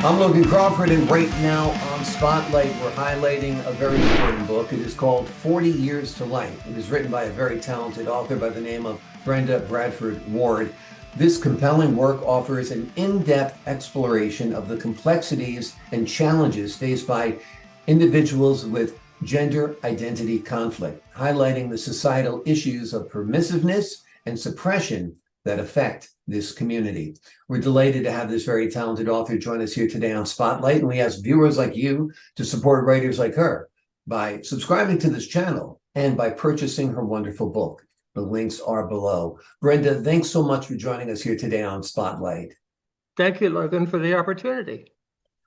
I'm Logan Crawford, and right now on Spotlight, we're highlighting a very important book. It is called 40 Years to Life. It is written by a very talented author by the name of Brenda Bradford Ward. This compelling work offers an in-depth exploration of the complexities and challenges faced by individuals with gender identity conflict, highlighting the societal issues of permissiveness and suppression that affect this community. We're delighted to have this very talented author join us here today on Spotlight, and we ask viewers like you to support writers like her by subscribing to this channel and by purchasing her wonderful book. The links are below. Brenda, thanks so much for joining us here today on Spotlight. Thank you, Logan, for the opportunity.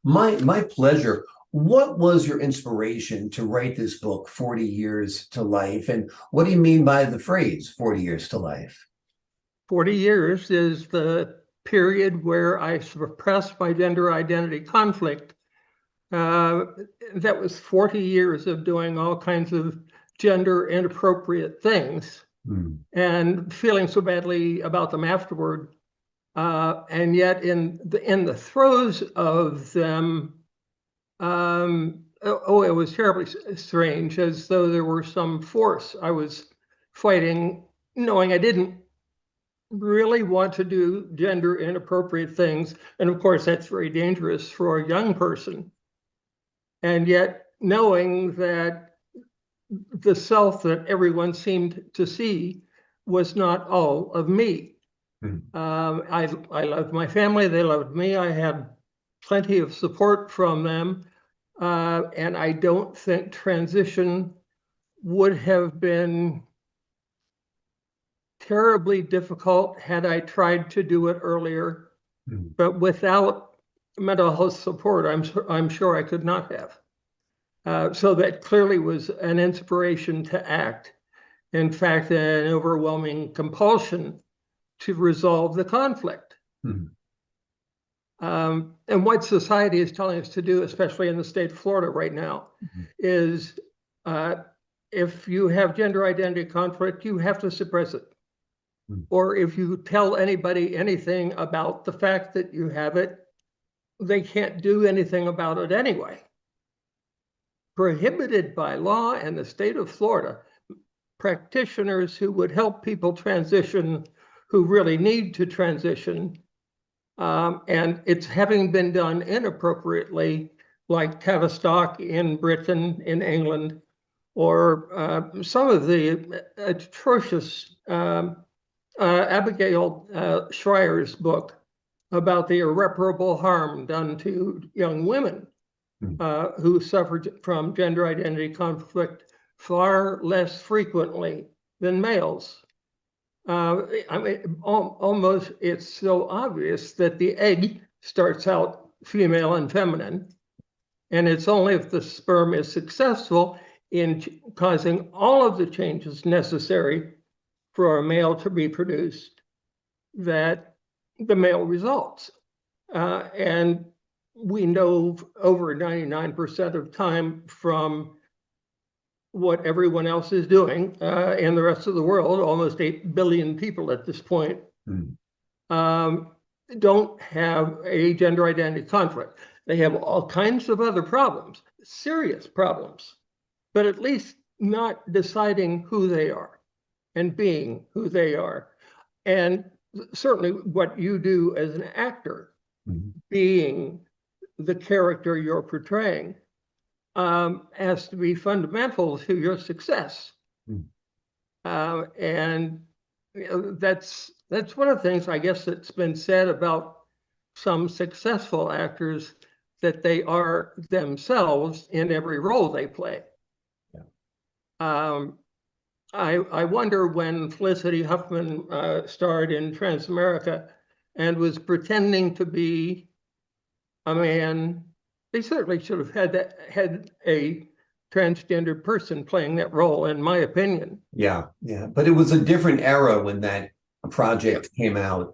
My pleasure. What was your inspiration to write this book, 40 Years to Life? And what do you mean by the phrase 40 years to life? 40 years is the period where I suppressed my gender identity conflict. That was 40 years of doing all kinds of gender inappropriate things and feeling so badly about them afterward. And yet in the throes of them, it was terribly strange, as though there were some force I was fighting, knowing I didn't really want to do gender inappropriate things. And of course, that's very dangerous for a young person. And yet knowing that the self that everyone seemed to see was not all of me. I loved my family, they loved me, I had plenty of support from them. And I don't think transition would have been terribly difficult had I tried to do it earlier, but without mental health support, I'm sure I could not have. So that clearly was an inspiration to act. In fact, an overwhelming compulsion to resolve the conflict. And what society is telling us to do, especially in the state of Florida right now, is if you have gender identity conflict, you have to suppress it. Or if you tell anybody anything about the fact that you have it, they can't do anything about it anyway. Prohibited by law in the state of Florida, practitioners who would help people transition, who really need to transition, and it's having been done inappropriately, like Tavistock in Britain, in England, or some of the atrocious Abigail Schreier's book about the irreparable harm done to young women who suffered from gender identity conflict far less frequently than males. I mean, almost it's so obvious that the egg starts out female and feminine, and it's only if the sperm is successful in causing all of the changes necessary for a male to be produced that the male results. And we know over 99% of time from what everyone else is doing in the rest of the world, almost 8 billion people at this point, don't have a gender identity conflict. They have all kinds of other problems, serious problems, but at least not deciding who they are and being who they are. And certainly what you do as an actor, being the character you're portraying, has to be fundamental to your success. And you know, that's one of the things, I guess, that's been said about some successful actors, that they are themselves in every role they play. I wonder when Felicity Huffman starred in Transamerica and was pretending to be a man, they certainly should have had a transgender person playing that role, in my opinion. Yeah. But it was a different era when that project came out.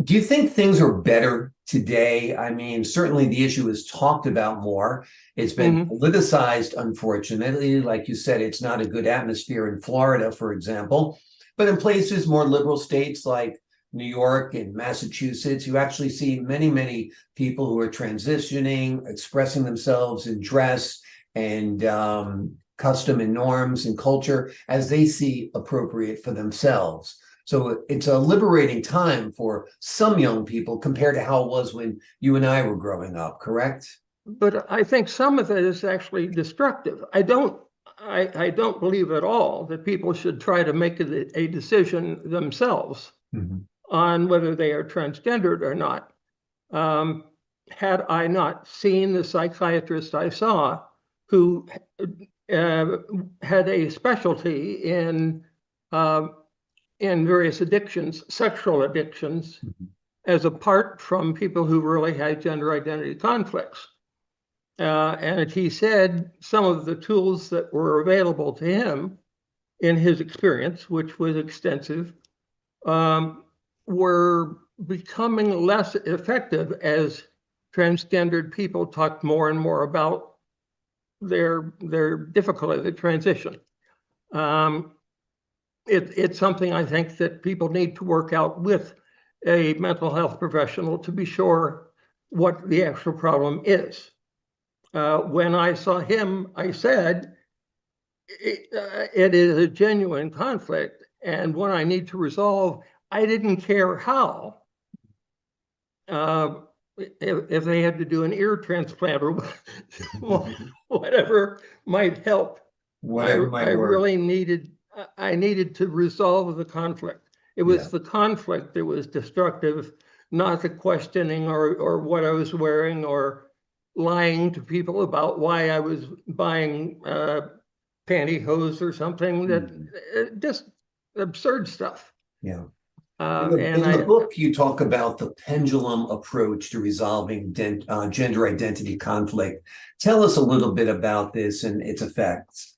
Do you think things are better today? I mean, certainly the issue is talked about more. It's been politicized, unfortunately. Like you said, it's not a good atmosphere in Florida, for example. But in places, more liberal states like New York and Massachusetts, you actually see many, many people who are transitioning, expressing themselves in dress and custom and norms and culture as they see appropriate for themselves. So it's a liberating time for some young people compared to how it was when you and I were growing up, correct? But I think some of it is actually destructive. I don't believe at all that people should try to make a decision themselves on whether they are transgendered or not. Had I not seen the psychiatrist I saw, who had a specialty in various addictions, sexual addictions, as apart from people who really had gender identity conflicts. And he said some of the tools that were available to him in his experience, which was extensive, were becoming less effective as transgendered people talked more and more about their difficulty, the transition. It's something I think that people need to work out with a mental health professional to be sure what the actual problem is. When I saw him, I said, it is a genuine conflict, and one I need to resolve. I didn't care how. If they had to do an ear transplant or whatever might help. Whatever might work. Really needed to resolve the conflict. It was the conflict that was destructive, not the questioning or what I was wearing or lying to people about why I was buying pantyhose or something. That just absurd stuff. Yeah. In the And book, you talk about the pendulum approach to resolving gender identity conflict. Tell us a little bit about this and its effects.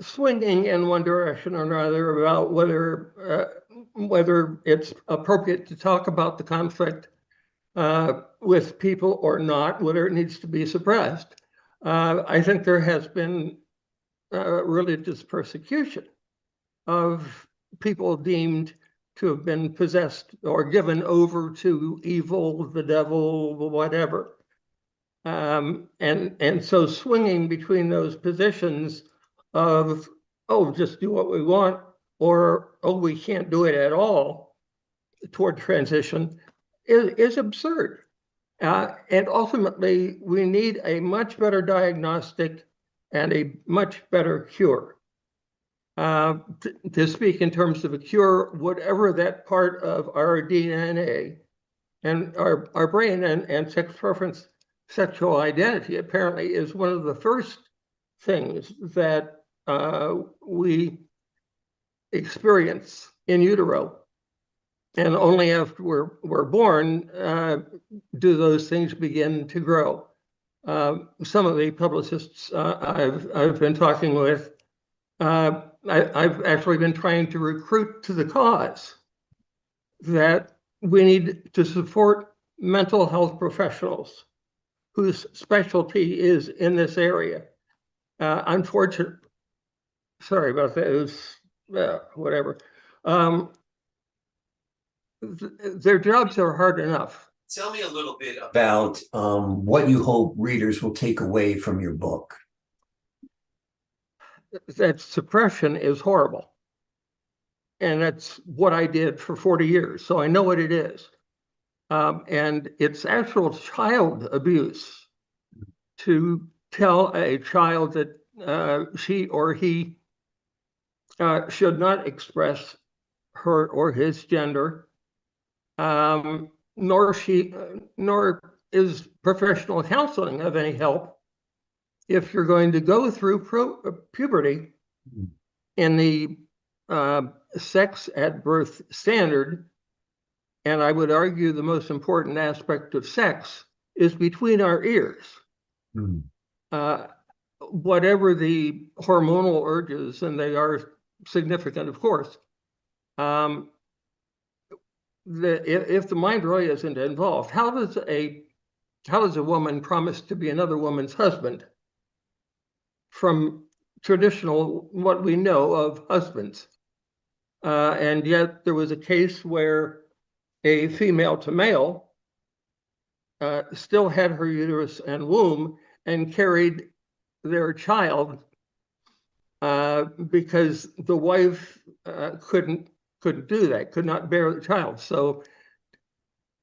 Swinging in one direction or another about whether it's appropriate to talk about the conflict with people or not, whether it needs to be suppressed. I think there has been religious persecution of people deemed to have been possessed or given over to evil, the devil, whatever. And so swinging between those positions of, oh, just do what we want, or, oh, we can't do it at all toward transition is absurd. And ultimately, we need a much better diagnostic and a much better cure. To speak in terms of a cure, whatever that part of our DNA and our brain and sex preference, sexual identity apparently is one of the first things that we experience in utero. And only after we're born do those things begin to grow. Some of the publicists I've been talking with, I've actually been trying to recruit to the cause that we need to support mental health professionals whose specialty is in this area. Unfortunately, sorry about that, it was whatever. Their jobs are hard enough. Tell me a little bit about what you hope readers will take away from your book. That suppression is horrible. And that's what I did for 40 years. So I know what it is. And it's actual child abuse to tell a child that she or he should not express her or his gender, nor is professional counseling of any help if you're going to go through puberty in the sex at birth standard. And I would argue the most important aspect of sex is between our ears. Whatever the hormonal urges, and they are significant, of course, if the mind really isn't involved, how does a woman promise to be another woman's husband from traditional what we know of husbands? And yet there was a case where a female to male still had her uterus and womb and carried their child because the wife couldn't do that, could not bear the child. So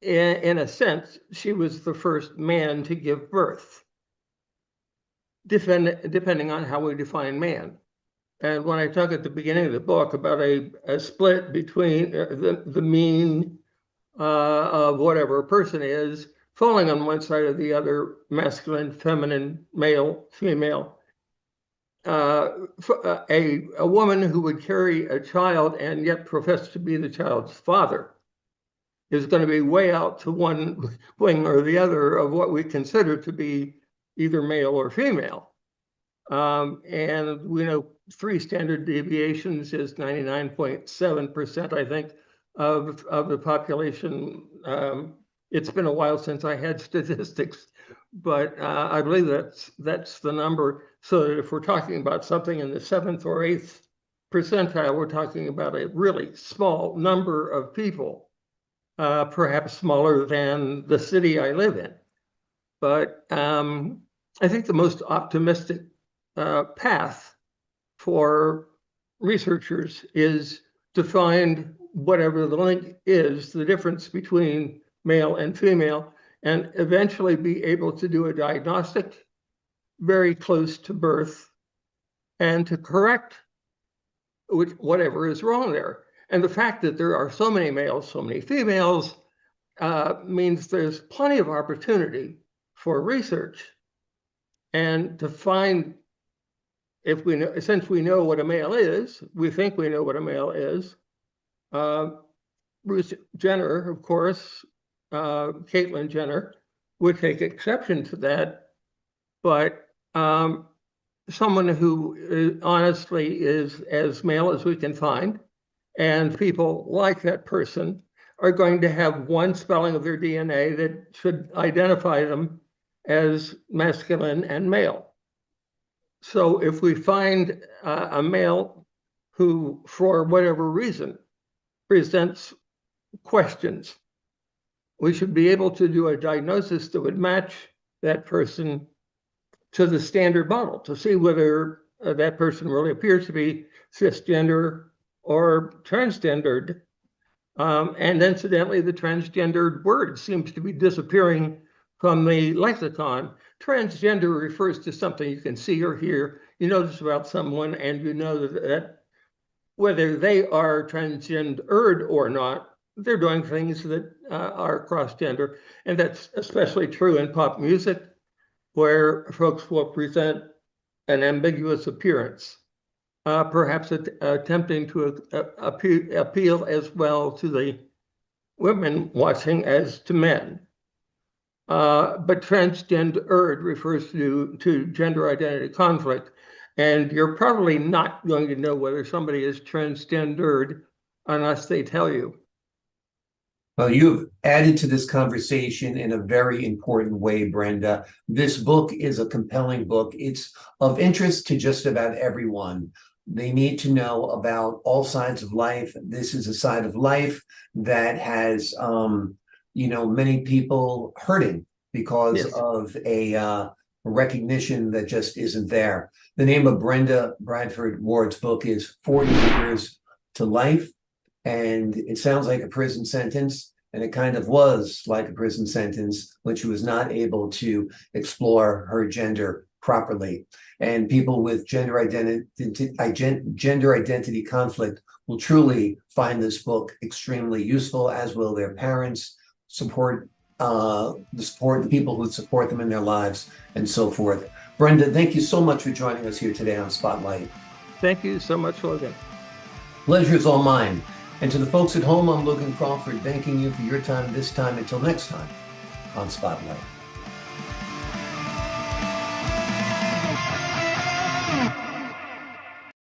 in a sense, she was the first man to give birth, depending on how we define man. And when I talk at the beginning of the book about a split between the mean of whatever a person is, falling on one side or the other, masculine, feminine, male, female, a woman who would carry a child and yet profess to be the child's father is going to be way out to one wing or the other of what we consider to be either male or female. And we know 3 standard deviations is 99.7%, I think, of the population. It's been a while since I had statistics, but I believe that's the number. So that if we're talking about something in the 7th or 8th percentile, we're talking about a really small number of people, perhaps smaller than the city I live in. But I think the most optimistic path for researchers is to find whatever the link is, the difference between male and female, and eventually be able to do a diagnostic very close to birth and to correct whatever is wrong there. And the fact that there are so many males, so many females, means there's plenty of opportunity for research and to find, if we know, since we know what a male is, we think we know what a male is. Bruce Jenner, of course, Caitlyn Jenner would take exception to that, but someone who honestly is as male as we can find, and people like that person are going to have one spelling of their DNA that should identify them as masculine and male. So if we find a male who, for whatever reason, presents questions, we should be able to do a diagnosis that would match that person to the standard model to see whether that person really appears to be cisgender or transgendered. And incidentally, the transgendered word seems to be disappearing from the lexicon. Transgender refers to something you can see or hear. You notice about someone and you know that whether they are transgendered or not, they're doing things that are cross-gender. And that's especially true in pop music, where folks will present an ambiguous appearance, perhaps attempting to appeal as well to the women watching as to men. But transgendered refers to gender identity conflict. And you're probably not going to know whether somebody is transgendered unless they tell you. Well, you've added to this conversation in a very important way, Brenda. This book is a compelling book. It's of interest to just about everyone. They need to know about all sides of life. This is a side of life that has, many people hurting because of a recognition that just isn't there. The name of Brenda Bradford Ward's book is 40 Years to Life. And it sounds like a prison sentence, and it kind of was like a prison sentence when she was not able to explore her gender properly. And people with gender identity conflict will truly find this book extremely useful, as will their parents, the people who support them in their lives, and so forth. Brenda, thank you so much for joining us here today on Spotlight. Thank you so much, Logan. Pleasure is all mine. And to the folks at home, I'm Logan Crawford, thanking you for your time this time. Until next time on Spotlight.